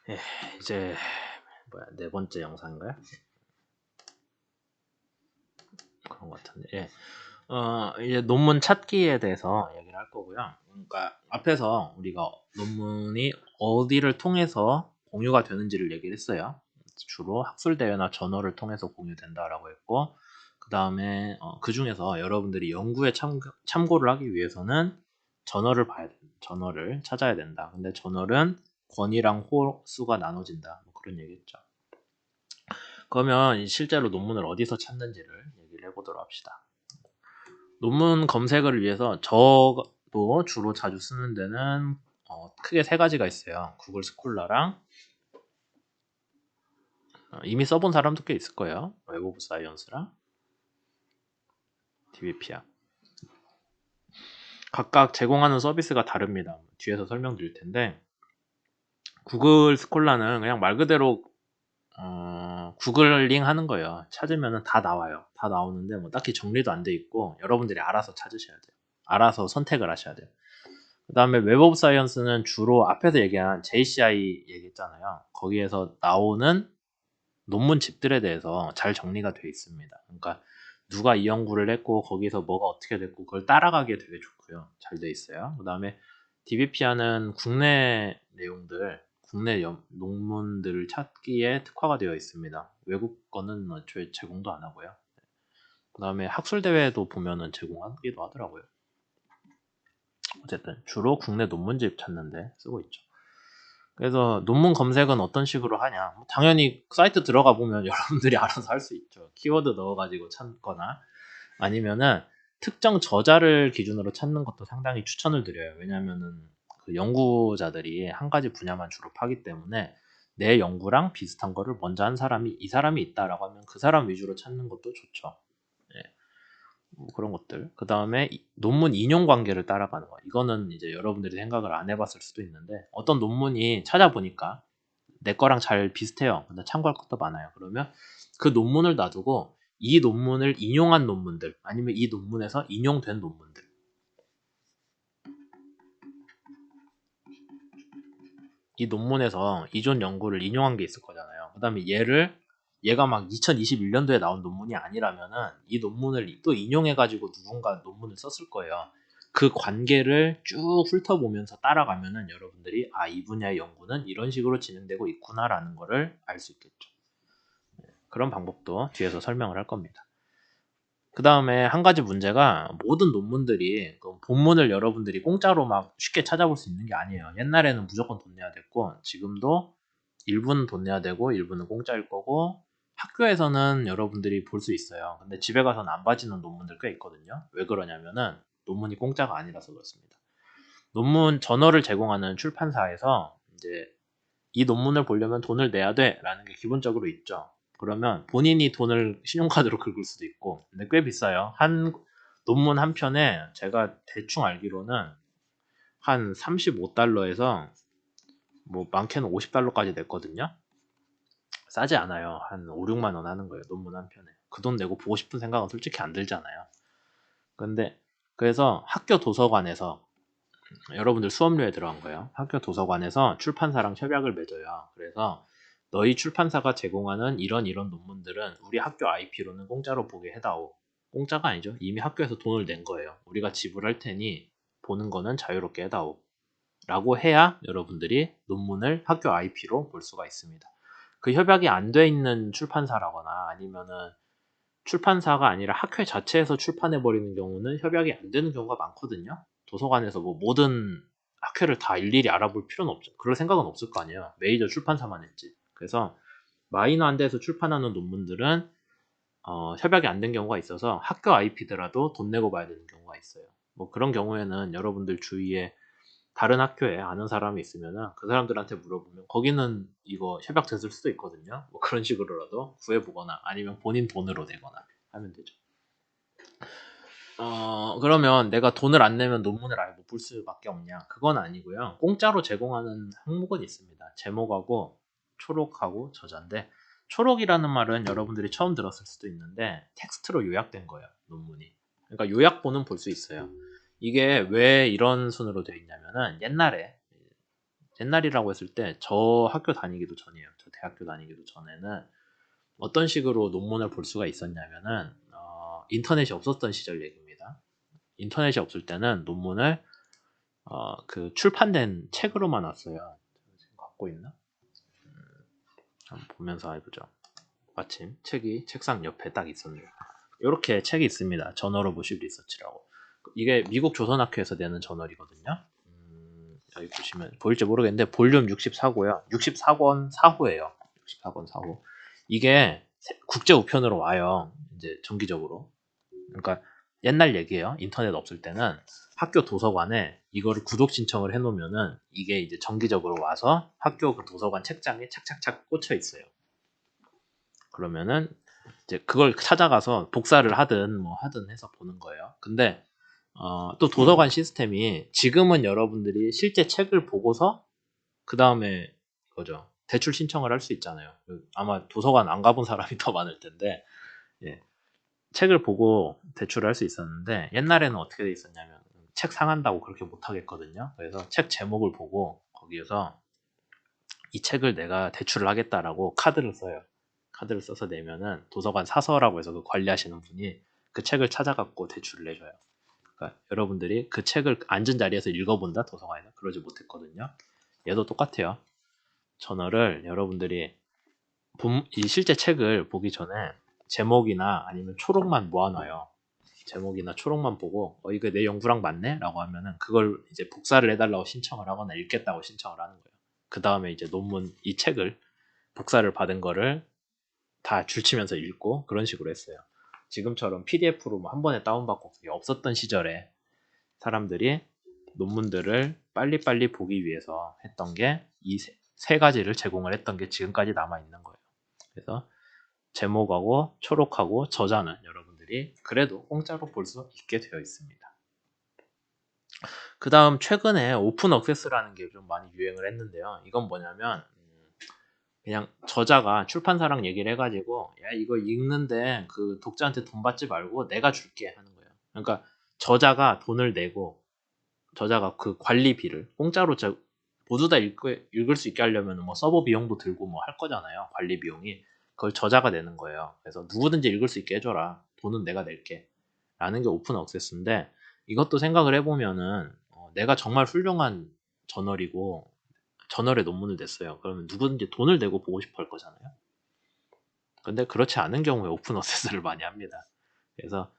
예, 이제 네 번째 영상인가요? 그런 것 같은데. 예. 이제 논문 찾기에 대해서 얘기를 할 거고요. 그러니까 앞에서 우리가 논문이 어디를 통해서 공유가 되는지를 얘기를 했어요. 주로 학술 대회나 저널을 통해서 공유된다라고 했고, 그 다음에 그 중에서 여러분들이 연구에 참고를 하기 위해서는 저널을 봐야 돼. 저널을 찾아야 된다. 근데 저널은 권위랑 호수가 나눠진다. 뭐 그런 얘기했죠. 그러면 실제로 논문을 어디서 찾는지를 얘기를 해보도록 합시다. 논문 검색을 위해서 저도 주로 자주 쓰는 데는 크게 세 가지가 있어요. 구글 스콜라랑 이미 써본 사람도 꽤 있을 거예요. 웹 오브 사이언스랑 DBP야. 각각 제공하는 서비스가 다릅니다. 뒤에서 설명드릴 텐데 구글 스콜라는 그냥 말 그대로 구글링 하는 거예요. 찾으면 다 나와요. 다 나오는데 뭐 딱히 정리도 안 돼 있고 여러분들이 알아서 찾으셔야 돼요. 알아서 선택을 하셔야 돼요. 그 다음에 웹 오브 사이언스는 주로 앞에서 얘기한 JCI 얘기했잖아요. 거기에서 나오는 논문집들에 대해서 잘 정리가 돼 있습니다. 그러니까 누가 이 연구를 했고 거기서 뭐가 어떻게 됐고 그걸 따라가기에 되게 좋고요. 잘 돼 있어요. 그 다음에 DBPR는 국내 내용들, 국내 논문들을 찾기에 특화가 되어 있습니다. 외국 거는 애초에 제공도 안 하고요. 그 다음에 학술대회도 보면은 제공하기도 하더라고요. 어쨌든 주로 국내 논문집 찾는데 쓰고 있죠. 그래서 논문 검색은 어떤 식으로 하냐? 당연히 사이트 들어가 보면 여러분들이 알아서 할 수 있죠. 키워드 넣어가지고 찾거나 아니면은 특정 저자를 기준으로 찾는 것도 상당히 추천을 드려요. 왜냐면은 그 연구자들이 한 가지 분야만 주로 파기 때문에 내 연구랑 비슷한 거를 먼저 한 사람이 이 사람이 있다라고 하면 그 사람 위주로 찾는 것도 좋죠. 예. 뭐 그런 것들. 그 다음에 논문 인용 관계를 따라가는 거. 이거는 이제 여러분들이 생각을 안 해봤을 수도 있는데 어떤 논문이 찾아보니까 내 거랑 잘 비슷해요. 근데 참고할 것도 많아요. 그러면 그 논문을 놔두고 이 논문을 인용한 논문들 아니면 이 논문에서 인용된 논문들 이 논문에서 이전 연구를 인용한 게 있을 거잖아요. 그 다음에 얘가 막 2021년도에 나온 논문이 아니라면은 이 논문을 또 인용해가지고 누군가 논문을 썼을 거예요. 그 관계를 쭉 훑어보면서 따라가면은 여러분들이 이 분야의 연구는 이런 식으로 진행되고 있구나라는 거를 알 수 있겠죠. 그런 방법도 뒤에서 설명을 할 겁니다. 그 다음에 한 가지 문제가 모든 논문들이 그 본문을 여러분들이 공짜로 막 쉽게 찾아볼 수 있는 게 아니에요. 옛날에는 무조건 돈 내야 됐고 지금도 일부는 돈 내야 되고 일부는 공짜일 거고 학교에서는 여러분들이 볼 수 있어요. 근데 집에 가서는 안 봐지는 논문들 꽤 있거든요. 왜 그러냐면은 논문이 공짜가 아니라서 그렇습니다. 논문 저널을 제공하는 출판사에서 이제 이 논문을 보려면 돈을 내야 돼라는 게 기본적으로 있죠. 그러면 본인이 돈을 신용카드로 긁을 수도 있고, 근데 꽤 비싸요. 한 논문 한 편에 제가 대충 알기로는 한 35달러에서 뭐 많게는 50달러까지 냈거든요. 싸지 않아요. 한 5, 6만 원 하는 거예요. 논문 한 편에. 그 돈 내고 보고 싶은 생각은 솔직히 안 들잖아요. 근데 그래서 학교 도서관에서 여러분들 수업료에 들어간 거예요. 학교 도서관에서 출판사랑 협약을 맺어요. 그래서 너희 출판사가 제공하는 이런 논문들은 우리 학교 IP로는 공짜로 보게 해다오. 공짜가 아니죠. 이미 학교에서 돈을 낸 거예요. 우리가 지불할 테니 보는 거는 자유롭게 해다오. 라고 해야 여러분들이 논문을 학교 IP로 볼 수가 있습니다. 그 협약이 안 돼 있는 출판사라거나 아니면은 출판사가 아니라 학회 자체에서 출판해버리는 경우는 협약이 안 되는 경우가 많거든요. 도서관에서 뭐 모든 학회를 다 일일이 알아볼 필요는 없죠. 그럴 생각은 없을 거 아니에요. 메이저 출판사만 했지. 그래서 마이너한 데서 출판하는 논문들은 협약이 안 된 경우가 있어서 학교 IP더라도 돈 내고 봐야 되는 경우가 있어요. 뭐 그런 경우에는 여러분들 주위에 다른 학교에 아는 사람이 있으면은 그 사람들한테 물어보면 거기는 이거 협약 됐을 수도 있거든요. 뭐 그런 식으로라도 구해보거나 아니면 본인 돈으로 내거나 하면 되죠. 그러면 내가 돈을 안 내면 논문을 아예 못 볼 수밖에 없냐? 그건 아니고요. 공짜로 제공하는 항목은 있습니다. 제목하고 초록하고 저자인데 초록이라는 말은 여러분들이 처음 들었을 수도 있는데 텍스트로 요약된 거예요. 논문이. 그러니까 요약본은 볼 수 있어요. 이게 왜 이런 순으로 되어 있냐면은 옛날에 옛날이라고 했을 때 저 학교 다니기도 전이에요. 저 대학교 다니기도 전에는 어떤 식으로 논문을 볼 수가 있었냐면은 인터넷이 없었던 시절 얘기입니다. 인터넷이 없을 때는 논문을 그 출판된 책으로만 왔어요. 지금 갖고 있나? 한번 보면서 해보죠. 마침 책이 책상 옆에 딱 있었네요. 이렇게 책이 있습니다. 저널 오브 십 리서치라고. 이게 미국 조선학회에서 내는 저널이거든요. 여기 보시면 보일지 모르겠는데 볼륨 64고요. 64권 4호예요. 64권 4호. 이게 국제 우편으로 와요. 이제 정기적으로. 그러니까 옛날 얘기예요. 인터넷 없을 때는 학교 도서관에 이거를 구독 신청을 해놓으면은 이게 이제 정기적으로 와서 학교 그 도서관 책장에 착착착 꽂혀 있어요. 그러면은 이제 그걸 찾아가서 복사를 하든 뭐 하든 해서 보는 거예요. 근데 또 도서관 시스템이 지금은 여러분들이 실제 책을 보고서 그 다음에 이거죠. 대출 신청을 할 수 있잖아요. 아마 도서관 안 가본 사람이 더 많을 텐데 예. 책을 보고 대출을 할 수 있었는데 옛날에는 어떻게 돼 있었냐면 책 상한다고 그렇게 못 하겠거든요. 그래서 책 제목을 보고 거기에서 이 책을 내가 대출을 하겠다라고 카드를 써요. 카드를 써서 내면은 도서관 사서라고 해서 그 관리하시는 분이 그 책을 찾아갖고 대출을 내줘요. 그러니까 여러분들이 그 책을 앉은 자리에서 읽어본다 도서관에서 그러지 못했거든요. 얘도 똑같아요. 저널을 여러분들이 이 실제 책을 보기 전에 제목이나 아니면 초록만 모아놔요. 제목이나 초록만 보고 이거 내 연구랑 맞네? 라고 하면은 그걸 이제 복사를 해달라고 신청을 하거나 읽겠다고 신청을 하는 거예요. 그 다음에 이제 논문 이 책을 복사를 받은 거를 다 줄치면서 읽고 그런 식으로 했어요. 지금처럼 PDF로 뭐 한 번에 다운받고 그게 없었던 시절에 사람들이 논문들을 빨리빨리 보기 위해서 했던 게 이 세 가지를 제공을 했던 게 지금까지 남아있는 거예요. 그래서 제목하고 초록하고 저자는 여러분들이 그래도 공짜로 볼 수 있게 되어 있습니다. 그 다음 최근에 오픈 억세스라는 게 좀 많이 유행을 했는데요. 이건 뭐냐면 그냥 저자가 출판사랑 얘기를 해가지고 야 이거 읽는데 그 독자한테 돈 받지 말고 내가 줄게 하는 거예요. 그러니까 저자가 돈을 내고 저자가 그 관리비를 공짜로 모두 다 읽을 수 있게 하려면 뭐 서버 비용도 들고 뭐 할 거잖아요. 관리 비용이. 그걸 저자가 내는 거예요. 그래서 누구든지 읽을 수 있게 해줘라. 돈은 내가 낼게. 라는 게 오픈 억세스인데 이것도 생각을 해보면은 내가 정말 훌륭한 저널이고 저널에 논문을 냈어요. 그러면 누구든지 돈을 내고 보고 싶어 할 거잖아요. 근데 그렇지 않은 경우에 오픈 억세스를 많이 합니다. 그래서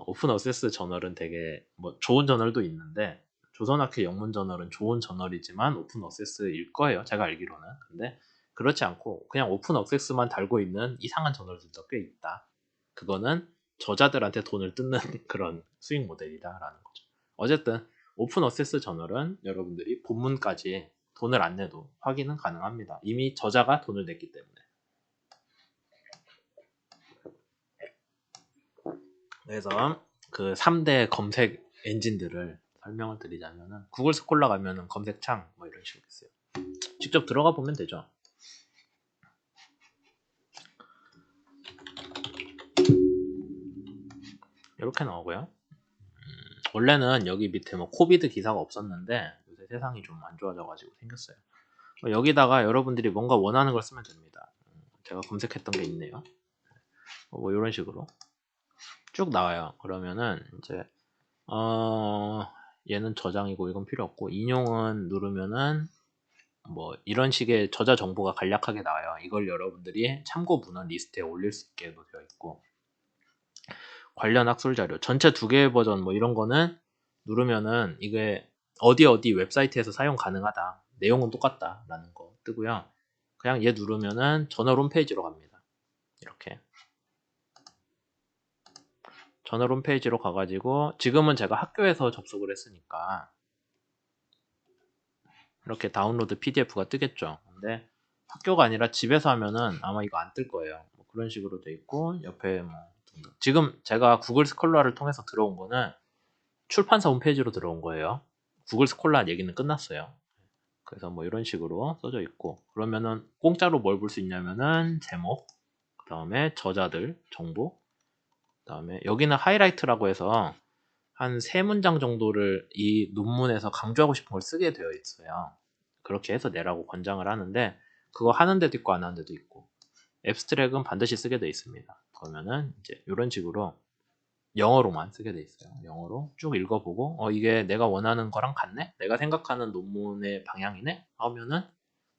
오픈 어세스 저널은 되게 뭐 좋은 저널도 있는데 조선학회 영문 저널은 좋은 저널이지만 오픈 어세스일 거예요. 제가 알기로는. 근데 그렇지 않고 그냥 오픈 어세스만 달고 있는 이상한 저널들도 꽤 있다. 그거는 저자들한테 돈을 뜯는 그런 수익 모델이다라는 거죠. 어쨌든 오픈 어세스 저널은 여러분들이 본문까지 돈을 안 내도 확인은 가능합니다. 이미 저자가 돈을 냈기 때문에. 그래서 그 3대 검색 엔진들을 설명을 드리자면은 구글 스콜라 가면은 검색창 뭐 이런 식으로 있어요. 직접 들어가 보면 되죠. 이렇게 나오고요. 원래는 여기 밑에 뭐 코비드 기사가 없었는데 요새 세상이 좀 안 좋아져가지고 생겼어요. 여기다가 여러분들이 뭔가 원하는 걸 쓰면 됩니다. 제가 검색했던 게 있네요. 뭐 이런 식으로 쭉 나와요. 그러면은 이제 얘는 저장이고 이건 필요 없고 인용은 누르면은 뭐 이런 식의 저자 정보가 간략하게 나와요. 이걸 여러분들이 참고 문헌 리스트에 올릴 수 있게 되어 있고 관련 학술 자료 전체 2개의 버전 뭐 이런 거는 누르면은 이게 어디 웹사이트에서 사용 가능하다. 내용은 똑같다라는 거 뜨고요. 그냥 얘 누르면은 저널 홈페이지로 갑니다. 이렇게 저널 홈페이지로 가가지고 지금은 제가 학교에서 접속을 했으니까 이렇게 다운로드 PDF가 뜨겠죠. 근데 학교가 아니라 집에서 하면은 아마 이거 안 뜰 거예요. 뭐 그런 식으로 돼 있고 옆에 뭐 지금 제가 구글 스콜라를 통해서 들어온 거는 출판사 홈페이지로 들어온 거예요. 구글 스콜라 얘기는 끝났어요. 그래서 뭐 이런 식으로 써져 있고 그러면은 공짜로 뭘 볼 수 있냐면은 제목 그 다음에 저자들 정보 그 다음에 여기는 하이라이트라고 해서 한 3문장 정도를 이 논문에서 강조하고 싶은 걸 쓰게 되어 있어요. 그렇게 해서 내라고 권장을 하는데 그거 하는 데도 있고 안 하는 데도 있고 앱스트랙은 반드시 쓰게 돼 있습니다. 그러면은 이제 이런 식으로 영어로만 쓰게 돼 있어요. 영어로 쭉 읽어보고 이게 내가 원하는 거랑 같네? 내가 생각하는 논문의 방향이네? 하면은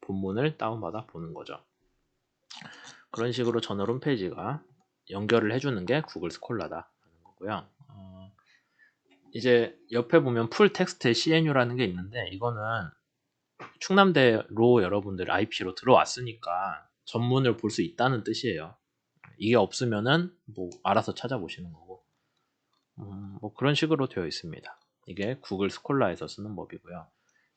본문을 다운받아 보는 거죠. 그런 식으로 저널 홈페이지가 연결을 해주는 게 구글 스콜라다 라는 거고요. 이제 옆에 보면 풀 텍스트 CNU라는 게 있는데 이거는 충남대로 여러분들 IP로 들어왔으니까 전문을 볼 수 있다는 뜻이에요. 이게 없으면은 뭐 알아서 찾아보시는 거고 뭐 그런 식으로 되어 있습니다. 이게 구글 스콜라에서 쓰는 법이고요.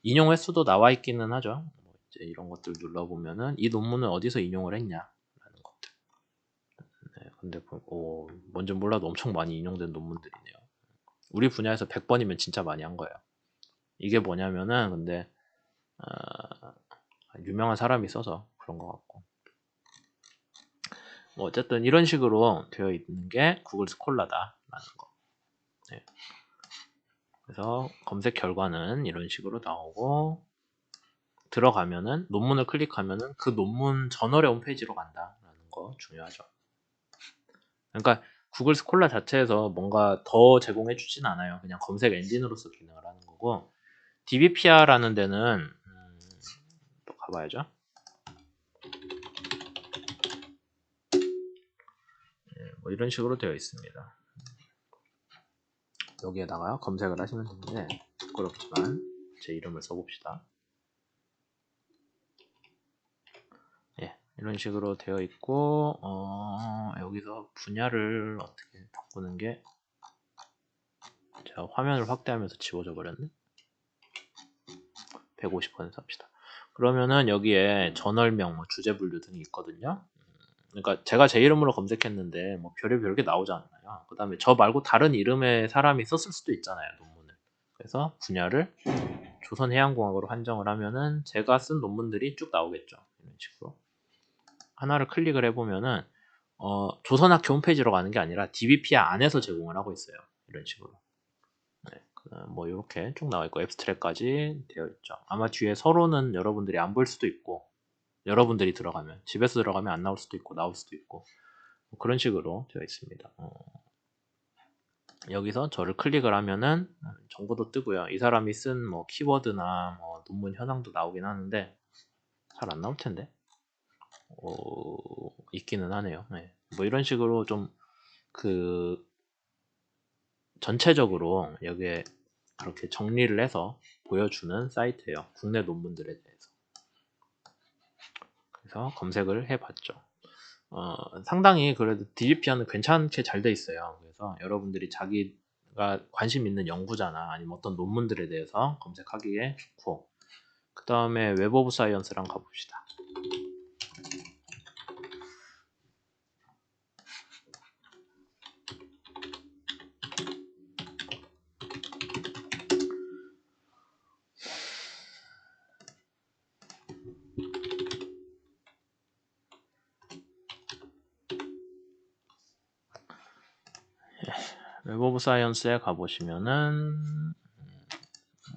인용 횟수도 나와 있기는 하죠. 이제 이런 것들 눌러보면은 이 논문은 어디서 인용을 했냐라는 것들. 네, 근데 뭔지 몰라도 엄청 많이 인용된 논문들이네요. 우리 분야에서 100번이면 진짜 많이 한 거예요. 이게 뭐냐면은 근데 유명한 사람이 써서 그런 것 같고 뭐 어쨌든 이런 식으로 되어 있는 게 구글 스콜라다라는 거. 네. 그래서 검색 결과는 이런 식으로 나오고 들어가면은 논문을 클릭하면은 그 논문 저널의 홈페이지로 간다라는 거 중요하죠. 그러니까 구글 스콜라 자체에서 뭔가 더 제공해 주진 않아요. 그냥 검색 엔진으로서 기능을 하는 거고 DBPR라는 데는 또 가봐야죠. 뭐 이런 식으로 되어 있습니다. 여기에다가 검색을 하시면 되는데 부끄럽지만 제 이름을 써봅시다. 예, 이런 식으로 되어 있고 여기서 분야를 어떻게 바꾸는 게 제가 화면을 확대하면서 지워져 버렸네. 150% 합시다. 그러면은 여기에 저널명, 뭐 주제 분류 등이 있거든요. 그러니까 제가 제 이름으로 검색했는데 뭐 별의별 게 나오지 않나요? 그 다음에 저 말고 다른 이름의 사람이 썼을 수도 있잖아요, 논문을. 그래서 분야를 조선해양공학으로 한정을 하면은 제가 쓴 논문들이 쭉 나오겠죠. 이런 식으로. 하나를 클릭을 해보면은 조선학교 홈페이지로 가는 게 아니라 DBPR 안에서 제공을 하고 있어요. 이런 식으로. 네, 뭐 이렇게 쭉 나와 있고 앱스트랙까지 되어 있죠. 아마 뒤에 서로는 여러분들이 안 볼 수도 있고 여러분들이 들어가면 집에서 들어가면 안 나올 수도 있고 나올 수도 있고 뭐 그런 식으로 되어 있습니다. 여기서 저를 클릭을 하면은 정보도 뜨고요. 이 사람이 쓴 뭐 키워드나 뭐 논문 현황도 나오긴 하는데 잘 안 나올 텐데 있기는 하네요. 네. 뭐 이런 식으로 좀 그 전체적으로 여기에 그렇게 정리를 해서 보여주는 사이트예요. 국내 논문들에 대해서. 그래서 검색을 해봤죠. 상당히 그래도 DBPR는 괜찮게 잘 돼 있어요. 그래서 여러분들이 자기가 관심 있는 연구자나 아니면 어떤 논문들에 대해서 검색하기에 좋고 그 다음에 웹 오브 사이언스랑 가봅시다. 웹 오브 사이언스에 가보시면은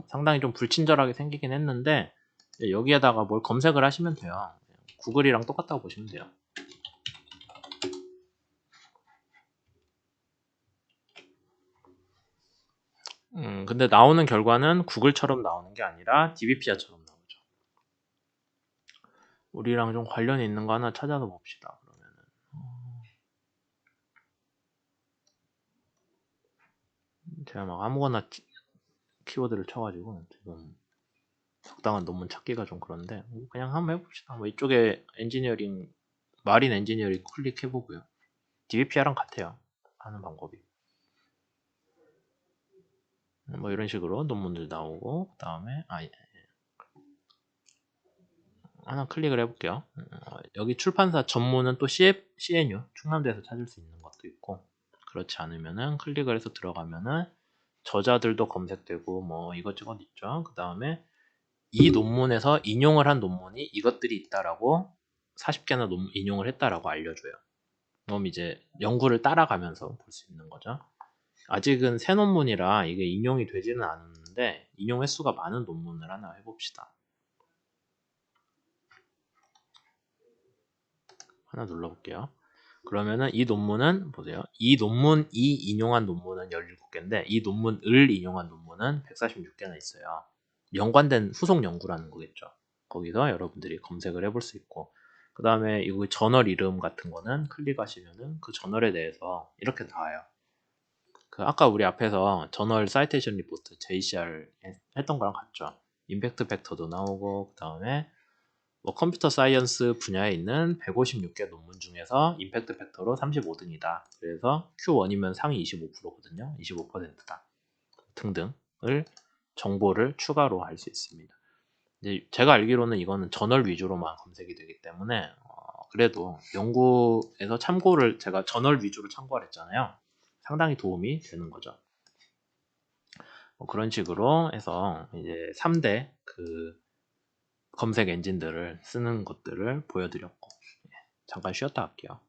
상당히 좀 불친절하게 생기긴 했는데 여기에다가 뭘 검색을 하시면 돼요. 구글이랑 똑같다고 보시면 돼요. 근데 나오는 결과는 구글처럼 나오는 게 아니라 DBPR처럼 나오죠. 우리랑 좀 관련이 있는 거 하나 찾아서 봅시다. 그러면은 제가 막 아무거나 키워드를 쳐가지고 지금 적당한 논문 찾기가 좀 그런데 그냥 한번 해봅시다. 뭐 이쪽에 엔지니어링 마린 엔지니어링 클릭해보고요. DBPR랑 같아요. 하는 방법이. 뭐 이런 식으로 논문들 나오고 그 다음에 하나 클릭을 해볼게요. 여기 출판사 전문은 또 CNU 충남대에서 찾을 수 있는 것도 있고 그렇지 않으면은 클릭을 해서 들어가면은 저자들도 검색되고 뭐 이것저것 있죠. 그 다음에 이 논문에서 인용을 한 논문이 이것들이 있다라고 40개나 인용을 했다라고 알려줘요. 그럼 이제 연구를 따라가면서 볼 수 있는 거죠. 아직은 새 논문이라 이게 인용이 되지는 않았는데 인용 횟수가 많은 논문을 하나 해봅시다. 하나 눌러볼게요. 그러면은 이 논문은 보세요. 이 인용한 논문은 17개인데 이 논문을 인용한 논문은 146개나 있어요. 연관된 후속 연구라는 거겠죠. 거기서 여러분들이 검색을 해볼 수 있고, 그 다음에 이거 저널 이름 같은 거는 클릭하시면은 그 저널에 대해서 이렇게 나와요. 그 아까 우리 앞에서 저널 사이테이션 리포트 JCR 했던 거랑 같죠. 임팩트 팩터도 나오고, 그 다음에 뭐 컴퓨터 사이언스 분야에 있는 156개 논문 중에서 임팩트 팩터로 35등이다. 그래서 Q1이면 상위 25%거든요. 25%다. 등등을 정보를 추가로 할 수 있습니다. 이제 제가 알기로는 이거는 저널 위주로만 검색이 되기 때문에 그래도 연구에서 참고를 제가 저널 위주로 참고를 했잖아요. 상당히 도움이 되는 거죠. 뭐 그런 식으로 해서 이제 3대 그 검색 엔진들을 쓰는 것들을 보여드렸고, 잠깐 쉬었다 할게요.